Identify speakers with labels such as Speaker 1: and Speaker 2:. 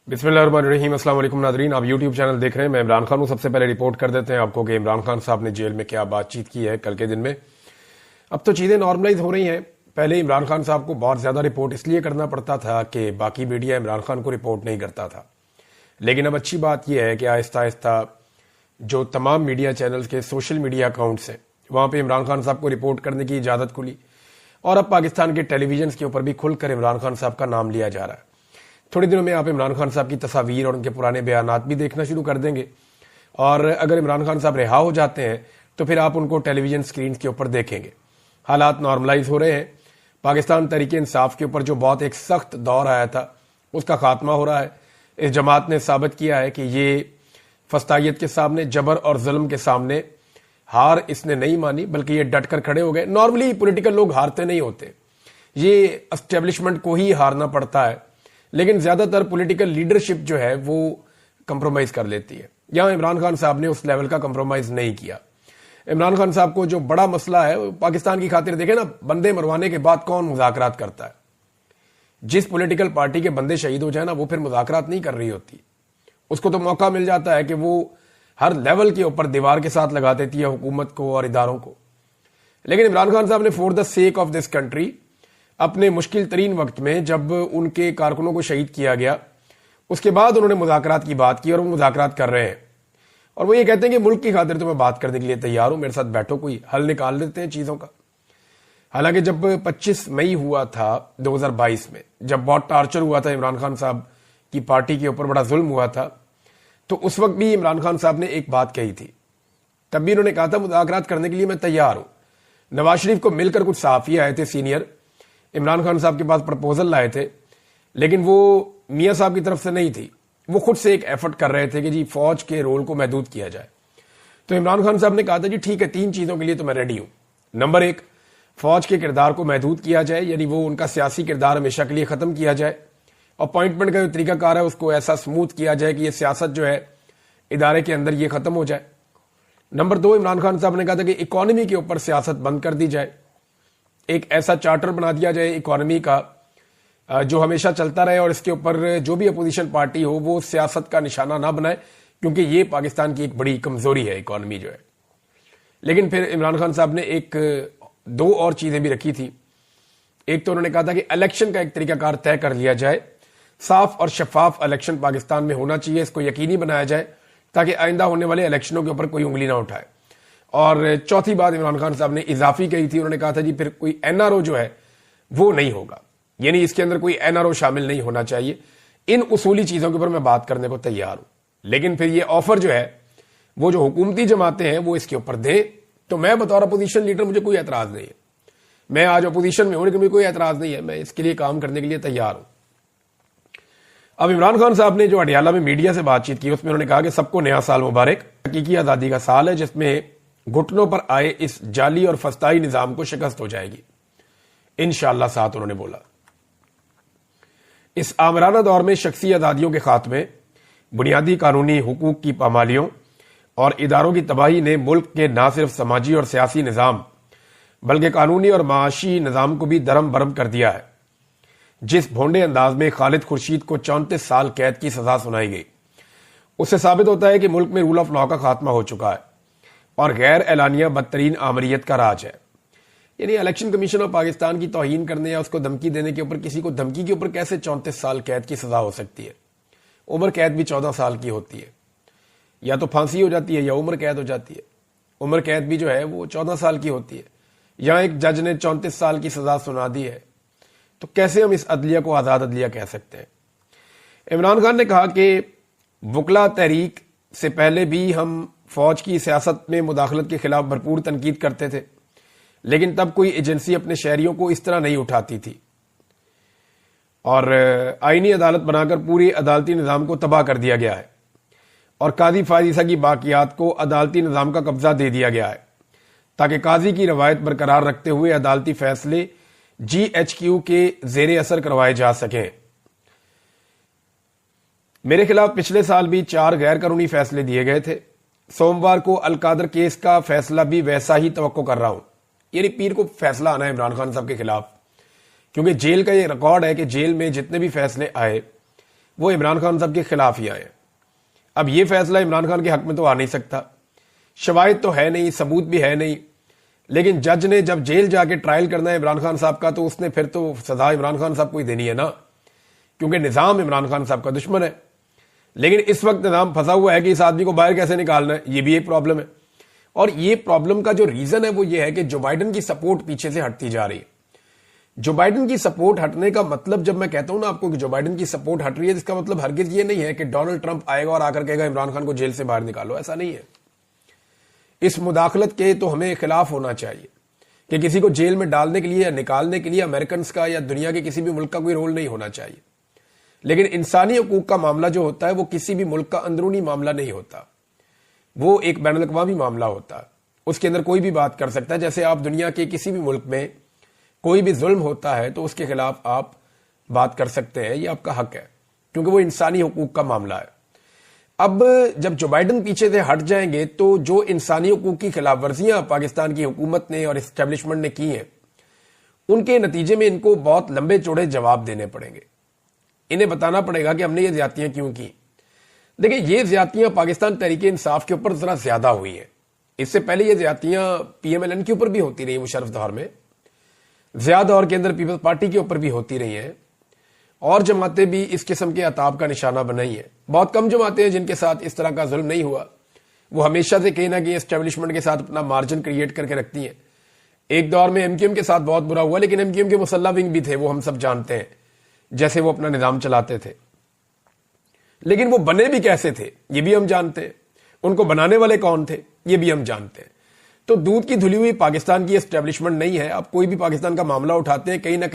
Speaker 1: बिस्मिल्लाहिर्रहमानिर्रहीम। अस्सलाम वालेकुम नाज़रीन, आप यूट्यूब चैनल देख रहे हैं। मैं इमरान खान हूं। सबसे पहले रिपोर्ट कर देते हैं आपको कि इमरान खान साहब ने जेल में क्या बातचीत की है कल के दिन में। अब तो चीज़ें नॉर्मलाइज हो रही हैं। पहले इमरान खान साहब को बहुत ज़्यादा रिपोर्ट इसलिए करना पड़ता था कि बाकी मीडिया इमरान खान को रिपोर्ट नहीं करता था, लेकिन अब अच्छी बात यह है कि आहिस्ता आहिस्ता जो तमाम मीडिया चैनल्स के सोशल मीडिया अकाउंट्स हैं वहाँ पर इमरान खान साहब को रिपोर्ट करने की इजाज़त खुली और अब पाकिस्तान के टेलीविजन के ऊपर भी खुलकर इमरान खान साहब का नाम लिया जा रहा है। थोड़ी दिनों में आप इमरान खान साहब की तस्वीर और उनके पुराने बयानात भी देखना शुरू कर देंगे, और अगर इमरान खान साहब रिहा हो जाते हैं तो फिर आप उनको टेलीविजन स्क्रीन के ऊपर देखेंगे। हालात नॉर्मलाइज हो रहे हैं। पाकिस्तान तहरीक इंसाफ के ऊपर जो बहुत एक सख्त दौर आया था उसका खात्मा हो रहा है। इस जमात ने साबित किया है कि ये फस्तायत के सामने, जबर और जुल्म के सामने हार इसने नहीं मानी, बल्कि ये डट कर खड़े हो गए। नॉर्मली पॉलिटिकल लोग हारते नहीं होते, ये एस्टेब्लिशमेंट को ही हारना पड़ता है, लेकिन ज्यादातर पॉलिटिकल लीडरशिप जो है वो कंप्रोमाइज कर लेती है। यहां इमरान खान साहब ने उस लेवल का कंप्रोमाइज नहीं किया। इमरान खान साहब को जो बड़ा मसला है पाकिस्तान की खातिर, देखें ना, बंदे मरवाने के बाद कौन मुज़ाकरात करता है? जिस पॉलिटिकल पार्टी के बंदे शहीद हो जाए ना, वो फिर मुज़ाकरात नहीं कर रही होती। उसको तो मौका मिल जाता है कि वो हर लेवल के ऊपर दीवार के साथ लगा देती है हुकूमत को और इदारों को। लेकिन इमरान खान साहब ने for the sake of this country अपने मुश्किल तरीन वक्त में, जब उनके कारकुनों को शहीद किया गया, उसके बाद उन्होंने मुज़ाकरात की बात की और वो मुज़ाकरात कर रहे हैं। और वो ये कहते हैं कि मुल्क की खातिर तो मैं बात करने के लिए तैयार हूं, मेरे साथ बैठो, कोई हल निकाल लेते हैं चीज़ों का। हालांकि जब 25 मई हुआ था 2022 में, जब बहुत टार्चर हुआ था इमरान खान साहब की पार्टी के ऊपर, बड़ा जुल्म हुआ था, तो उस वक्त भी इमरान खान साहब ने एक बात कही थी। तब भी उन्होंने कहा था मुज़ाकरात करने के लिए मैं तैयार हूं। नवाज शरीफ को मिलकर कुछ सहाफ़ी आए थे सीनियर, इमरान खान साहब के पास प्रपोजल लाए थे, लेकिन वो मियां साहब की तरफ से नहीं थी। वो खुद से एक एफर्ट कर रहे थे कि जी फौज के रोल को महदूद किया जाए। तो इमरान खान साहब ने कहा था जी ठीक है, 3 चीजों के लिए तो मैं रेडी हूं। नंबर 1, फौज के किरदार को महदूद किया जाए, यानी वो उनका सियासी किरदार हमेशा के लिए खत्म किया जाए। अपॉइंटमेंट का जो तरीकाकार है उसको ऐसा स्मूथ किया जाए कि ये सियासत जो है इदारे के अंदर ये खत्म हो जाए। नंबर 2, इमरान खान साहब ने कहा था कि इकोनॉमी के ऊपर सियासत बंद कर दी जाए, एक ऐसा चार्टर बना दिया जाए इकोनॉमी का जो हमेशा चलता रहे, और इसके ऊपर जो भी अपोजिशन पार्टी हो वो सियासत का निशाना ना बनाए, क्योंकि ये पाकिस्तान की एक बड़ी कमजोरी है इकोनॉमी जो है। लेकिन फिर इमरान खान साहब ने 2 और चीजें भी रखी थी। एक तो उन्होंने कहा था कि इलेक्शन का एक तरीकाकार तय कर लिया जाए, साफ और शफाफ इलेक्शन पाकिस्तान में होना चाहिए, इसको यकीनी बनाया जाए ताकि आइंदा होने वाले इलेक्शनों के ऊपर कोई उंगली ना उठाए। और चौथी बात इमरान खान साहब ने इजाफी कही थी, उन्होंने कहा था जी फिर कोई एनआरओ जो है वो नहीं होगा, यानी इसके अंदर कोई एनआरओ शामिल नहीं होना चाहिए। इन उसूली चीजों के ऊपर मैं बात करने को तैयार हूं, लेकिन फिर ये ऑफर जो है वो जो हुकूमती जमातें हैं वो इसके ऊपर दे, तो मैं बतौर अपोजिशन लीडर मुझे कोई एतराज नहीं है। मैं आज अपोजिशन में हूं, लेकिन मुझे कोई एतराज नहीं है, मैं इसके लिए काम करने के लिए तैयार हूं। अब इमरान खान साहब ने जो अडियाला में मीडिया से बातचीत की उसमें उन्होंने कहा कि सबको नया साल मुबारक। हकीकी आजादी का साल है जिसमें घुटनों पर आए इस जाली और फस्ताई निजाम को शिकस्त हो जाएगी इंशाअल्लाह। साथ उन्होंने बोला, इस आमराना दौर में शख्सी आजादियों के खात्मे, बुनियादी कानूनी हुकूक की पामालियों और इदारों की तबाही ने मुल्क के न सिर्फ समाजी और सियासी निजाम बल्कि कानूनी और माशी निजाम को भी दरम बरम कर दिया है। जिस भोंडे अंदाज में खालिद खुर्शीद को 34 साल कैद की सजा सुनाई गई, उससे साबित होता है कि मुल्क में रूल ऑफ लॉ का खात्मा हो चुका है और गैर एलानिया बदतरीन आमरीत का राज है। यानी इलेक्शन कमीशन ऑफ पाकिस्तान की तौहीन करने या उसको धमकी देने के ऊपर, किसी को धमकी के ऊपर कैसे 34 साल कैद की सजा हो सकती है? उम्र कैद भी 14 साल की होती है, या तो फांसी हो जाती है या उम्र कैद हो जाती है। उम्र कैद भी जो है वो 14 साल की होती है। यहां एक जज ने 34 साल की सजा सुना दी है, तो कैसे हम इस अदलिया को आजाद अदलिया कह सकते हैं? इमरान खान ने कहा कि वकला तहरीक से पहले भी हम फौज की सियासत में मुदाखलत के खिलाफ भरपूर तनकीद करते थे, लेकिन तब कोई एजेंसी अपने शहरियों को इस तरह नहीं उठाती थी, और आईनी अदालत बनाकर पूरी अदालती निज़ाम को तबाह कर दिया गया है, और काजी फायजीसा की बाकियात को अदालती निज़ाम का कब्जा दे दिया गया है, ताकि काजी की रवायत बरकरार रखते हुए अदालती फैसले GHQ के जेर असर करवाए जा सकें। मेरे खिलाफ पिछले साल भी 4 गैर कानूनी फैसले दिए गए थे। सोमवार को अलकादर केस का फैसला भी वैसा ही तवक्को कर रहा हूं। यानी पीर को फैसला आना है इमरान खान साहब के खिलाफ, क्योंकि जेल का ये रिकॉर्ड है कि जेल में जितने भी फैसले आए وہ عمران خان صاحب کے خلاف ہی آئے ہیں۔ اب یہ فیصلہ عمران خان کے حق میں تو آ نہیں سکتا، شواہد تو ہے نہیں، ثبوت بھی ہے نہیں، لیکن جج نے جب جیل جا کے ٹرائل کرنا ہے عمران خان صاحب کا تو اس نے پھر تو سزا عمران خان صاحب کو ہی دینی ہے نا، کیونکہ نظام عمران خان صاحب کا دشمن ہے۔ لیکن اس وقت نظام پھنسا ہوا ہے کہ اس آدمی کو باہر کیسے نکالنا ہے، یہ بھی ایک پرابلم ہے۔ اور یہ پرابلم کا جو ریزن ہے وہ یہ ہے کہ جو بائیڈن کی سپورٹ پیچھے سے ہٹتی جا رہی ہے۔ جو بائیڈن کی سپورٹ ہٹنے کا مطلب، جب میں کہتا ہوں نا آپ کو کہ جو بائیڈن کی سپورٹ ہٹ رہی ہے، اس کا مطلب ہرگز یہ نہیں ہے کہ ڈونلڈ ٹرمپ آئے گا اور آ کر کہے گا عمران خان کو جیل سے باہر نکالو، ایسا نہیں ہے۔ اس مداخلت کے تو ہمیں خلاف ہونا چاہیے کہ کسی کو جیل میں ڈالنے کے لیے یا نکالنے کے لیے امریکنز کا یا دنیا کے کسی بھی ملک کا کوئی رول نہیں ہونا چاہیے۔ لیکن انسانی حقوق کا معاملہ جو ہوتا ہے وہ کسی بھی ملک کا اندرونی معاملہ نہیں ہوتا، وہ ایک بین الاقوامی معاملہ ہوتا ہے۔ اس کے اندر کوئی بھی بات کر سکتا ہے۔ جیسے آپ دنیا کے کسی بھی ملک میں کوئی بھی ظلم ہوتا ہے تو اس کے خلاف آپ بات کر سکتے ہیں، یہ آپ کا حق ہے، کیونکہ وہ انسانی حقوق کا معاملہ ہے۔ اب جب جو بائیڈن پیچھے سے ہٹ جائیں گے تو جو انسانی حقوق کی خلاف ورزیاں پاکستان کی حکومت نے اور اسٹیبلشمنٹ نے کی ہیں، ان کے نتیجے میں ان کو بہت لمبے چوڑے جواب دینے پڑیں گے۔ انہیں بتانا پڑے گا کہ ہم نے یہ زیادتیاں کیوں کی۔ دیکھیں، یہ زیادتیاں پاکستان تحریک انصاف کے اوپر ذرا زیادہ ہوئی ہیں۔ اس سے پہلے یہ زیادتیاں پی ایم ایل این کے اوپر بھی ہوتی رہی، مشرف دور میں زیادہ دور کے اندر پیپلز پارٹی کے اوپر بھی ہوتی رہی ہیں، اور جماعتیں بھی اس قسم کے عتاب کا نشانہ بنائی ہیں۔ بہت کم جماعتیں ہیں جن کے ساتھ اس طرح کا ظلم نہیں ہوا، وہ ہمیشہ سے کہیں نہ کہیں اسٹیبلشمنٹ کے ساتھ اپنا مارجن کریٹ کر کے رکھتی ہیں۔ ایک دور میں ایم کیو ایم کے ساتھ بہت برا ہوا، لیکن ایم کیو ایم کے مسلح ونگ بھی تھے، وہ ہم سب جانتے ہیں، جیسے وہ اپنا نظام چلاتے تھے۔ لیکن وہ بنے بھی کیسے تھے یہ بھی ہم جانتے ہیں، ان کو بنانے والے کون تھے یہ بھی ہم جانتے ہیں۔ تو دودھ کی دھلی ہوئی پاکستان کی اسٹیبلشمنٹ نہیں ہے۔ آپ کوئی بھی پاکستان کا معاملہ اٹھاتے ہیں، کہیں نہ